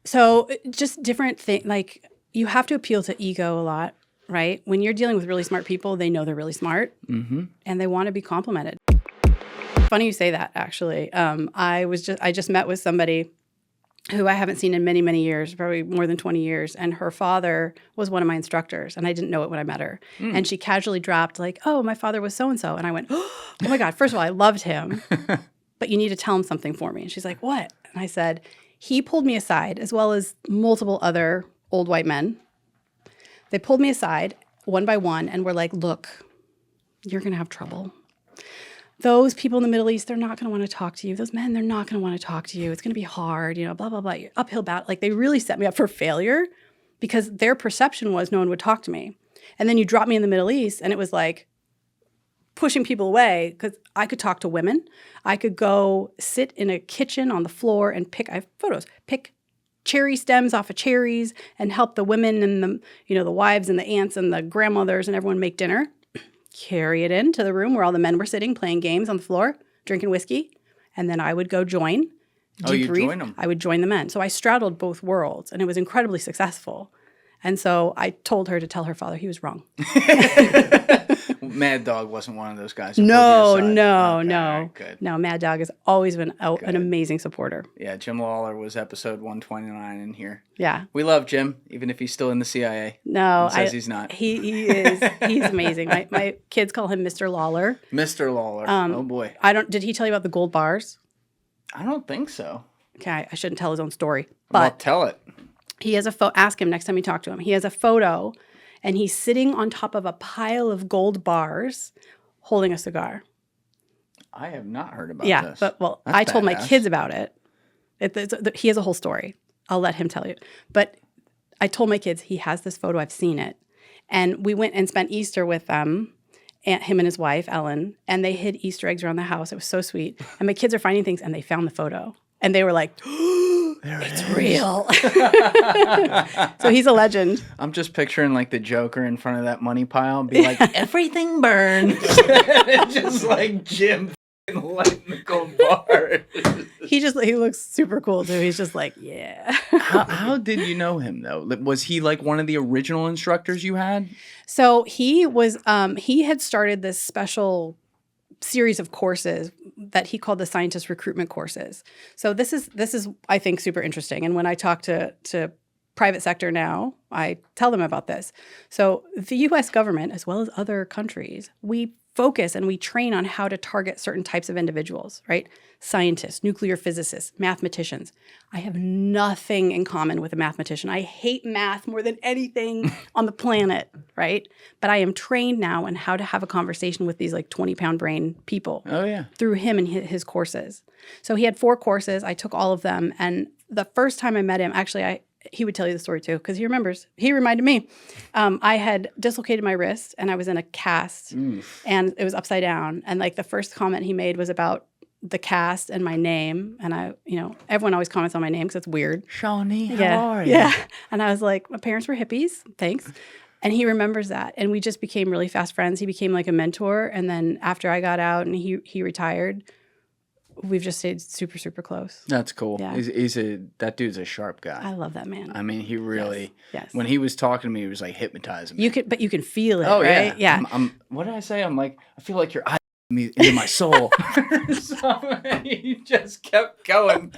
So just different thing. Like you have to appeal to ego a lot, right? When you're dealing with really smart people, they know they're really smart and they want to be complimented. Funny you say that, actually. I just met with somebody who I haven't seen in many, many years, probably more than 20 years. And her father was one of my instructors. And I didn't know it when I met her. And she casually dropped like, oh, my father was so-and-so. And I went, oh my God, first of all, I loved him. But you need to tell him something for me. And she's like, what? And I said, he pulled me aside, as well as multiple other old white men. They pulled me aside one by one and were like, look, you're going to have trouble. Those people in the Middle East, they're not going to want to talk to you. Those men, they're not going to want to talk to you. It's going to be hard, blah, blah, blah. You're uphill battle. Like they really set me up for failure because their perception was no one would talk to me. And then you drop me in the Middle East and it was like pushing people away because I could talk to women. I could go sit in a kitchen on the floor and I have photos, pick cherry stems off of cherries and help the women and the wives and the aunts and the grandmothers and everyone make dinner. Carry it into the room where all the men were sitting, playing games on the floor, drinking whiskey, and then I would go join. Oh, you join them? I would join the men. So I straddled both worlds, and it was incredibly successful. And so I told her to tell her father he was wrong. Mad Dog wasn't one of those guys. No. Right, good. No, Mad Dog has always been an amazing supporter. Yeah, Jim Lawler was episode 129 in here. Yeah. We love Jim, even if he's still in the CIA. No. He says he's not. He is. He's amazing. My kids call him Mr. Lawler. Mr. Lawler. Oh, boy. Did he tell you about the gold bars? I don't think so. Okay, I shouldn't tell his own story. Well, But tell it. he has ask him next time you talk to him. He has a photo, and he's sitting on top of a pile of gold bars holding a cigar. I have not heard about this. Yeah, but I told my kids about it. He has a whole story. I'll let him tell you. But I told my kids, he has this photo. I've seen it. And we went and spent Easter with them, him and his wife, Ellen, and they hid Easter eggs around the house. It was so sweet. And my kids are finding things, and they found the photo. And they were like, it's real. So he's a legend. I'm just picturing like the Joker in front of that money pile and be like, everything burns. Just like Jim lighting the gold bar. He looks super cool too. He's just like, yeah. How did you know him though? Was he like one of the original instructors you had? So he was, he had started this special series of courses that he called the scientist recruitment courses. So this is I think super interesting. And when I talk to private sector now, I tell them about this. So the US government, as well as other countries, we focus and we train on how to target certain types of individuals, right? Scientists, nuclear physicists, mathematicians. I have nothing in common with a mathematician. I hate math more than anything on the planet, right? But I am trained now in how to have a conversation with these like 20-pound brain people. Oh, yeah. Through him and his courses. So he had 4 courses. I took all of them. And the first time I met him, actually, he would tell you the story too, because he remembers. He reminded me. I had dislocated my wrist, and I was in a cast, and it was upside down. And like the first comment he made was about the cast and my name. And everyone always comments on my name because it's weird. Shawnee, how are you? Yeah. And I was like, my parents were hippies. Thanks. And he remembers that. And we just became really fast friends. He became like a mentor. And then after I got out and he retired, we've just stayed super, super close. That's cool. Yeah. That dude's a sharp guy. I love that man. I mean, he really, yes. When he was talking to me, he was like hypnoptizing me. But you can feel it, oh, right? Yeah. What did I say? I'm like, I feel like your eye me into my soul. So he just kept going.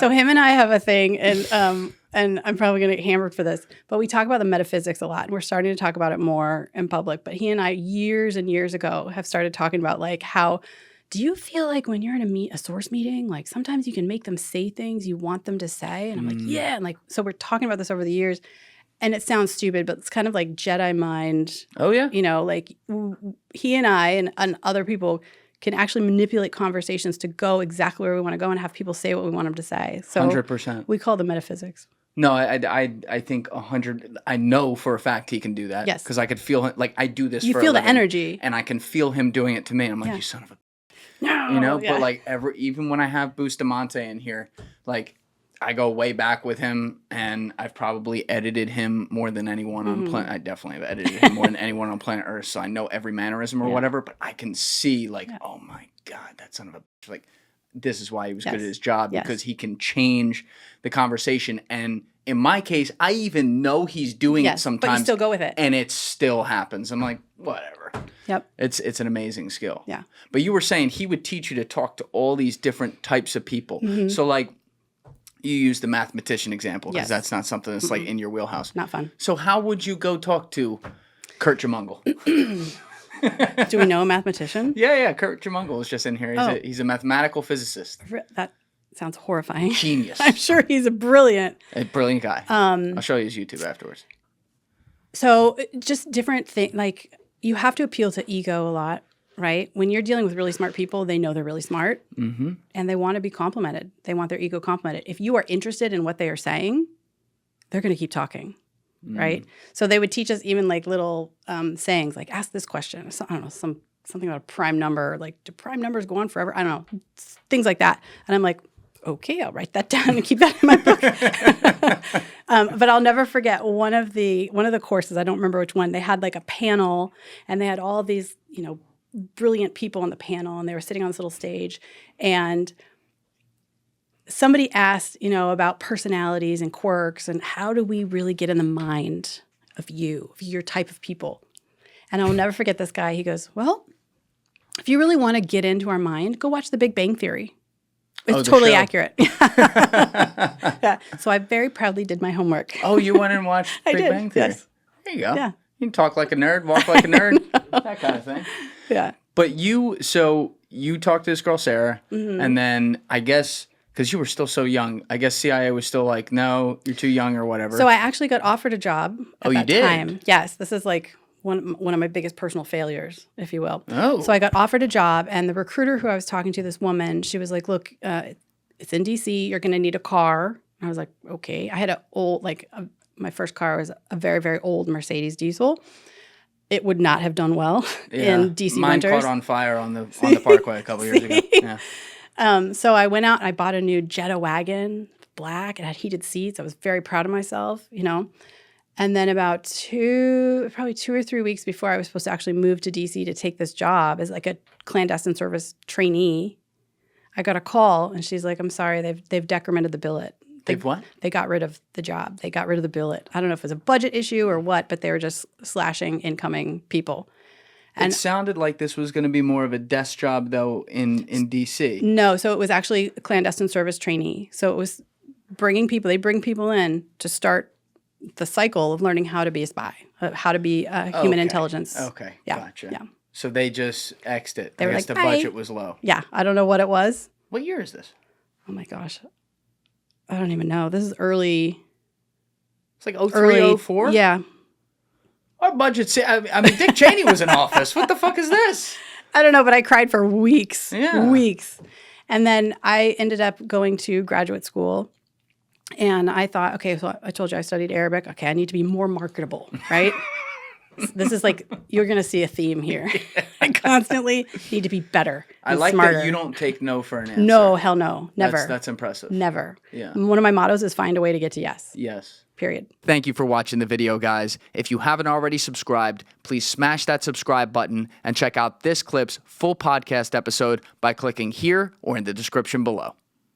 So him and I have a thing, and I'm probably going to get hammered for this, but we talk about the metaphysics a lot, and we're starting to talk about it more in public. But he and I, years and years ago, have started talking about like how, do you feel like when you're in a source meeting, like sometimes you can make them say things you want them to say? And I'm like, yeah. And like, so we're talking about this over the years, and it sounds stupid, but it's kind of like Jedi mind. Oh, yeah. Like he and I and other people can actually manipulate conversations to go exactly where we want to go and have people say what we want them to say. So 100%. We call them metaphysics. No, I think 100. I know for a fact he can do that. Yes. Because I could feel it. Like I do this. You for feel a the living, energy, and I can feel him doing it to me. I'm like, you son of a. No, But like even when I have Bustamante in here, like I go way back with him, and I've probably edited him more than anyone on planet. I definitely have edited him more than anyone on planet Earth, so I know every mannerism or whatever. But I can see like, oh my God, that son of a like this is why he was good Yes. at his job, Yes. because he can change the conversation. And in my case, I even know he's doing it Yes, sometimes. but you still go with it. And it still happens. I'm like, whatever. Yep. It's an amazing skill. Yeah. But you were saying he would teach you to talk to all these different types of people. Mm-hmm. So like you used the mathematician example because Yes. that's not something that's like in your wheelhouse. Not fun. So how would you go talk to Kurt Jamungle? Do we know a mathematician? Yeah. Kurt Jamungle is just in here. He's a mathematical physicist. That sounds horrifying. Genius. I'm sure he's a brilliant. A brilliant guy. I'll show you his YouTube afterwards. So just different things. Like you have to appeal to ego a lot, right? When you're dealing with really smart people, they know they're really smart and they want to be complimented. They want their ego complimented. If you are interested in what they are saying, they're going to keep talking. Right. So they would teach us even like little sayings like ask this question. So, I don't know, something about a prime number. Like, do prime numbers go on forever? I don't know. Things like that. And I'm like, okay, I'll write that down and keep that in my book. But I'll never forget one of the courses, I don't remember which one, they had like a panel and they had all these, brilliant people on the panel and they were sitting on this little stage and somebody asked, about personalities and quirks and how do we really get in the mind of your type of people. And I'll never forget this guy. He goes, well, if you really want to get into our mind, go watch The Big Bang Theory. It's totally show. accurate. Yeah. So I very proudly did my homework. Oh, you went and watched I Big did, Bang Theory? yes. There you go. Yeah. You can talk like a nerd, walk like a nerd, that kind of thing. Yeah. But you talked to this girl, Sarah, and then I guess, because you were still so young, I guess CIA was still like, no, you're too young or whatever. So I actually got offered a job at you that did? time. Yes. This is like one of my biggest personal failures, if you will. Oh. So I got offered a job, and the recruiter who I was talking to, this woman, she was like, look, it's in D.C. You're going to need a car. And I was like, okay. I had my first car was a very, very old Mercedes diesel. It would not have done well in D.C. Mine winters. caught on fire on the Parkway a couple years ago. Yeah. So I went out and I bought a new Jetta wagon, black. It had heated seats. I was very proud of myself, And then about probably 2 or 3 weeks before I was supposed to actually move to D.C. to take this job as like a clandestine service trainee, I got a call and she's like, I'm sorry, they've decremented the billet. They've what? They got rid of the job. They got rid of the billet. I don't know if it was a budget issue or what, but they were just slashing incoming people. And it sounded like this was going to be more of a desk job, though, in D.C. No, so it was actually a clandestine service trainee. So it was they bring people in to start the cycle of learning how to be a spy, how to be human intelligence. Okay, Yeah, gotcha. yeah. So they just X'd it. They I were guess like, the "Bye." budget was low. Yeah, I don't know what it was. What year is this? Oh my gosh. I don't even know. This is early. It's like 03, 04? Yeah. Our budget's... I mean, Dick Cheney was in office. What the fuck is this? I don't know, but I cried for weeks. Yeah. Weeks. And then I ended up going to graduate school. And I thought, okay, so I told you I studied Arabic. Okay, I need to be more marketable, right? This is like, you're going to see a theme here. I constantly need to be better. I like smarter. that you don't take no for an answer. No, hell no. Never. That's impressive. Never. Yeah. One of my mottos is find a way to get to yes. Yes. Period. Thank you for watching the video, guys. If you haven't already subscribed, please smash that subscribe button and check out this clip's full podcast episode by clicking here or in the description below.